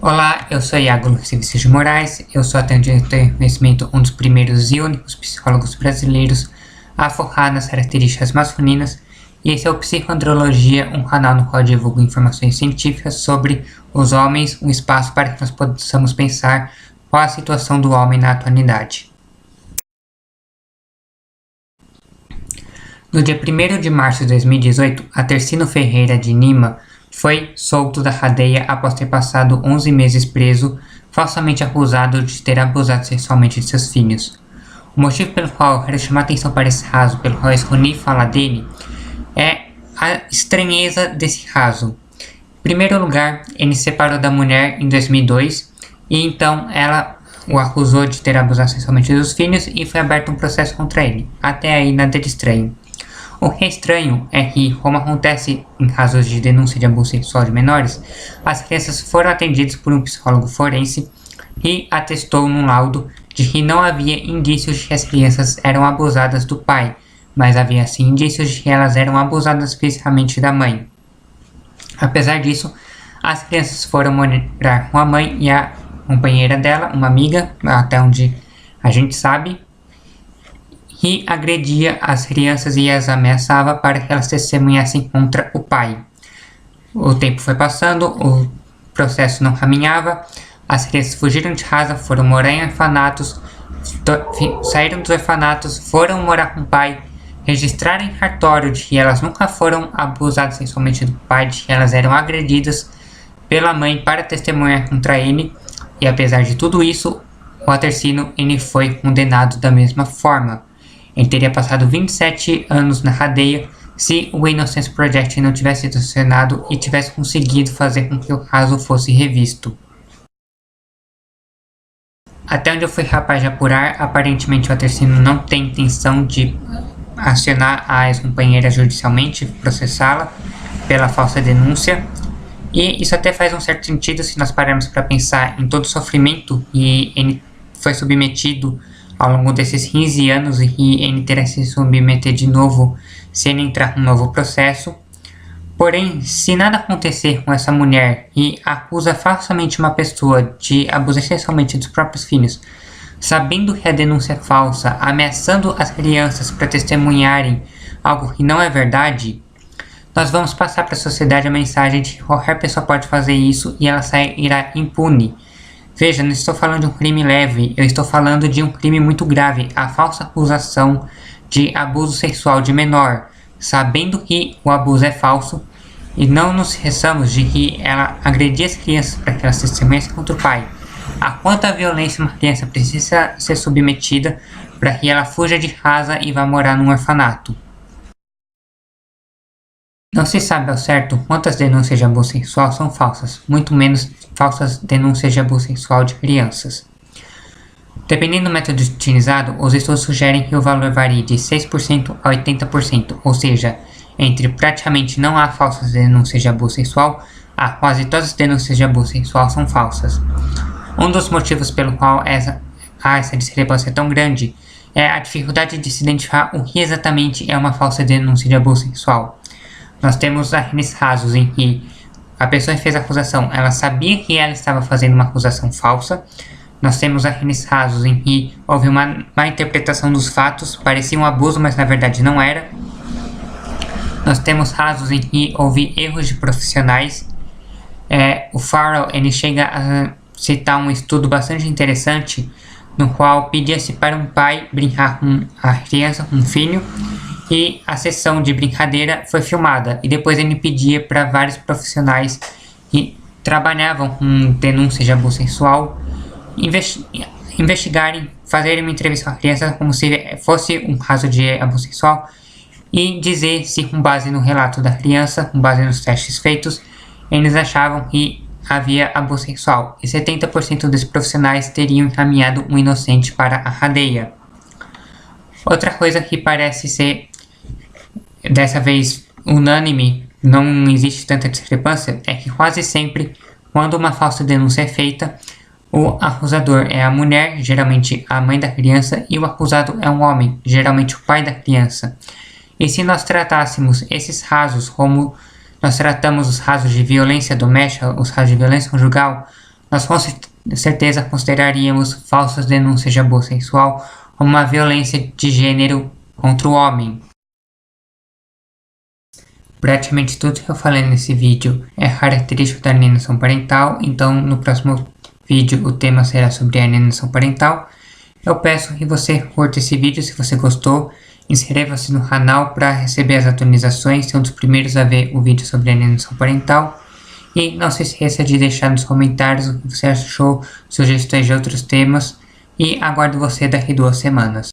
Olá, eu sou Iago Lucas Vinícius de Moraes, eu sou até onde eu tenho conhecimento um dos primeiros e únicos psicólogos brasileiros a focar nas características masculinas, e esse é o Psicoandrologia, um canal no qual eu divulgo informações científicas sobre os homens, um espaço para que nós possamos pensar qual a situação do homem na atualidade. No dia 1º de março de 2018, Atercino Ferreira de Lima foi solto da cadeia após ter passado 11 meses preso, falsamente acusado de ter abusado sexualmente de seus filhos. O motivo pelo qual eu quero chamar atenção para esse caso, pelo qual eu escolhi falar dele, é a estranheza desse caso. Em primeiro lugar, ele se separou da mulher em 2002 e então ela o acusou de ter abusado sexualmente dos filhos e foi aberto um processo contra ele. Até aí nada de estranho. O que é estranho é que, como acontece em casos de denúncia de abuso sexual de menores, as crianças foram atendidas por um psicólogo forense e atestou num laudo de que não havia indícios de que as crianças eram abusadas do pai, mas havia sim indícios de que elas eram abusadas fisicamente da mãe. Apesar disso, as crianças foram morar com a mãe e a companheira dela, uma amiga, até onde a gente sabe, que agredia as crianças e as ameaçava para que elas testemunhassem contra o pai. O tempo foi passando, o processo não caminhava, as crianças fugiram de casa, foram morar em orfanatos, saíram dos orfanatos, foram morar com o pai, registraram em cartório de que elas nunca foram abusadas sexualmente do pai, de que elas eram agredidas pela mãe para testemunhar contra ele, e apesar de tudo isso, o Atercino ele foi condenado da mesma forma. Ele teria passado 27 anos na cadeia se o Innocence Project não tivesse sido acionado e tivesse conseguido fazer com que o caso fosse revisto. Até onde eu fui capaz de apurar, aparentemente o Atercino não tem intenção de acionar a ex-companheira judicialmente, processá-la pela falsa denúncia. E isso até faz um certo sentido se nós pararmos para pensar em todo o sofrimento que ele foi submetido ao longo desses 15 anos e que ele terá que se submeter de novo se ele entrar com um novo processo. Porém, se nada acontecer com essa mulher que acusa falsamente uma pessoa de abusar sexualmente dos próprios filhos, sabendo que a denúncia é falsa, ameaçando as crianças para testemunharem algo que não é verdade, nós vamos passar para a sociedade a mensagem de que qualquer pessoa pode fazer isso e ela sairá impune. Veja, não estou falando de um crime leve, eu estou falando de um crime muito grave, a falsa acusação de abuso sexual de menor, sabendo que o abuso é falso, e não nos esqueçamos de que ela agredia as crianças para que elas testemunhassem contra o pai. A quanta violência uma criança precisa ser submetida para que ela fuja de casa e vá morar num orfanato. Não se sabe ao certo quantas denúncias de abuso sexual são falsas, muito menos falsas denúncias de abuso sexual de crianças. Dependendo do método utilizado, os estudos sugerem que o valor varie de 6% a 80%, ou seja, entre praticamente não há falsas denúncias de abuso sexual, a quase todas as denúncias de abuso sexual são falsas. Um dos motivos pelo qual essa discrepância é tão grande é a dificuldade de se identificar o que exatamente é uma falsa denúncia de abuso sexual. Nós temos aqueles casos em que a pessoa que fez a acusação, ela sabia que ela estava fazendo uma acusação falsa. Nós temos aqueles casos em que houve uma má interpretação dos fatos, parecia um abuso, mas na verdade não era. Nós temos casos em que houve erros de profissionais. O Farrell ele chega a citar um estudo bastante interessante, no qual pedia-se para um pai brincar com a criança, com um filho, e a sessão de brincadeira foi filmada, e depois ele pedia para vários profissionais que trabalhavam com denúncias de abuso sexual investigarem, fazerem uma entrevista com a criança como se fosse um caso de abuso sexual e dizer se, com base no relato da criança, com base nos testes feitos, eles achavam que havia abuso sexual, e 70% dos profissionais teriam encaminhado um inocente para a cadeia. Outra coisa que parece ser dessa vez unânime, não existe tanta discrepância, é que quase sempre, quando uma falsa denúncia é feita, o acusador é a mulher, geralmente a mãe da criança, e o acusado é um homem, geralmente o pai da criança. E se nós tratássemos esses casos como nós tratamos os casos de violência doméstica, os casos de violência conjugal, nós com certeza consideraríamos falsas denúncias de abuso sexual como uma violência de gênero contra o homem. Praticamente tudo que eu falei nesse vídeo é característico da alienação parental, então no próximo vídeo o tema será sobre alienação parental. Eu peço que você curta esse vídeo se você gostou, inscreva-se no canal para receber as atualizações, ser um dos primeiros a ver o vídeo sobre alienação parental. E não se esqueça de deixar nos comentários o que você achou, sugestões de outros temas, e aguardo você daqui 2 semanas.